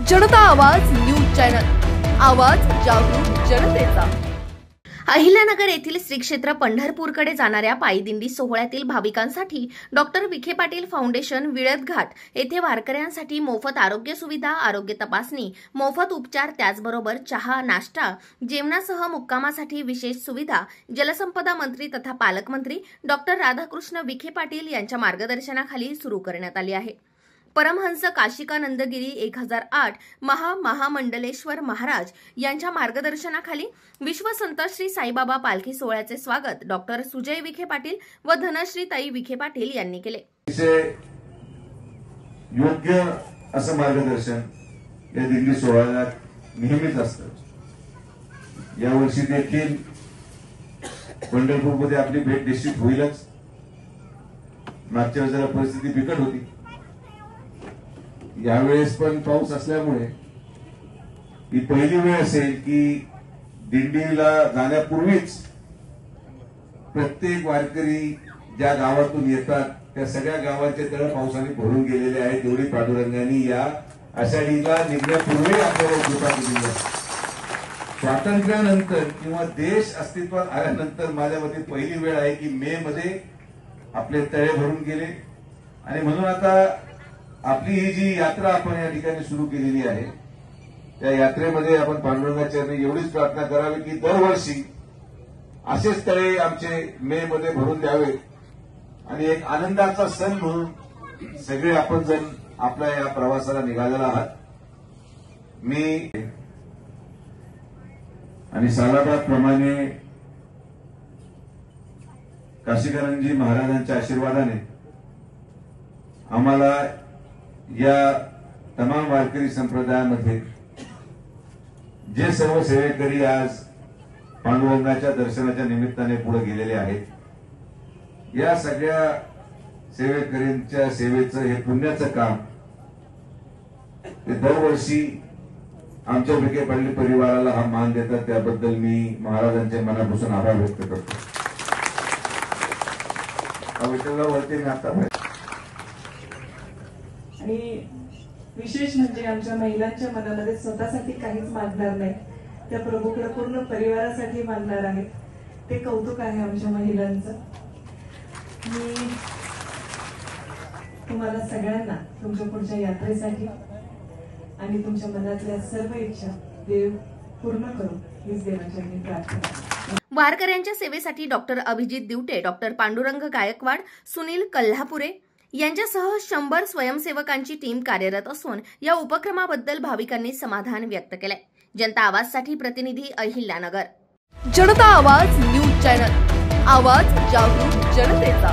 जनता आवाज news channel, आवाज जागरूक जनतेचा। अहिल्यानगर येथील श्री क्षेत्र पंढरपूरकडे जाणाऱ्या पायी दिंडी सोहळ्यातील भाविकांसाठी डॉक्टर विखे पाटील फाउंडेशन विळद घाट येथे वारकऱ्यांसाठी मोफत आरोग्य सुविधा, आरोग्य तपासणी, मोफत उपचार, त्याचबरोबर चहा, नाश्ता, जेवणासह मुक्कामासाठी विशेष सुविधा जलसंपदा मंत्री तथा पालकमंत्री डॉक्टर राधाकृष्ण विखे पाटील यांच्या मार्गदर्शनाखाली सुरू करण्यात आली आहे। परमहंस काशिकानंदगिरी 1008 महामंडलेश्वर महाराज यांच्या मार्गदर्शनाखाली विश्वसंत श्री साईबाबा पालखी सोहळ्याचे स्वागत डॉक्टर सुजय विखे पाटील व धनश्री ताई विखे पाटील यांनी केले। योग्य असं मार्गदर्शन या दिंडी सोहळ्याला नेहमीच असतं। यावर्षी देखील पंढरपूरमध्ये आपली भेट निश्चित होईलच। मागच्या वेळेला परिस्थिती बिकट होती, यावेळेस पण पाऊस असल्यामुळे ही पहिली वेळ असेल की दिंडीला जाण्यापूर्वीच प्रत्येक वारकरी ज्या गावातून येतात त्या सगळ्या गावांचे तळ पावसाने भरून गेलेले आहेत। एवढी पांडुरंगाने या आषाढीला निघण्यापूर्वी आपल्याला कृपा केली आहे। स्वातंत्र्यानंतर किंवा देश अस्तित्वात आल्यानंतर माझ्या मते पहिली वेळ आहे की मे मध्ये आपले तळे भरून गेले। आणि म्हणून आता आपली ही जी यात्रा आपण या ठिकाणी सुरू केलेली आहे, त्या यात्रेमध्ये आपण पांडुरंगाच्या एवढीच प्रार्थना करावी की दरवर्षी असेच तळे आमचे मे मध्ये भरून द्यावे आणि एक आनंदाचा सण म्हणून सगळे आपण जण आपल्या या प्रवासाला निघालेला आहात। मी आणि सालाबादप्रमाणे काशिकानंदजी महाराजांच्या आशीर्वादाने आम्हाला या तमाम वारकरी संप्रदायामध्ये जे सर्व सेवेकरी आज पांडुरंगाच्या दर्शनाच्या निमित्ताने पुढे गेलेले आहेत, या सगळ्या सेवेकरींच्या सेवेचं हे पुण्याचं काम ते दरवर्षी आमच्या विखे पाटील परिवाराला हा मान देतात, त्याबद्दल मी महाराजांच्या मनापासून आभार व्यक्त करतो। विठ्ठलावरती मी आता आणि विशेष म्हणजे आमच्या महिलांच्या मनामध्ये स्वतःसाठी काहीच मागणार नाही, त्या प्रभूकडे पूर्ण परिवारासाठी मागणार आहेत। ते कौतुक आहे आमच्या महिलांचं। मी तुम्हाला सगळ्यांना तुमच्या पुढच्या यात्रेसाठी आणि तुमच्या मनातल्या सर्व इच्छा देव पूर्ण करू हीच देवाची प्रार्थना। वारकऱ्यांच्या सेवेसाठी डॉक्टर अभिजित दिवटे, डॉक्टर पांडुरंग गायकवाड, सुनील कल्हापुरे यांच्यासह 100 स्वयंसेवकांची टीम कार्यरत असून या उपक्रमाबद्दल भाविकांनी समाधान व्यक्त केलंय। जनता आवाजसाठी प्रतिनिधी अहिल्यानगर। जनता आवाज न्यूज चॅनल, आवाज जागरूक जनतेचा।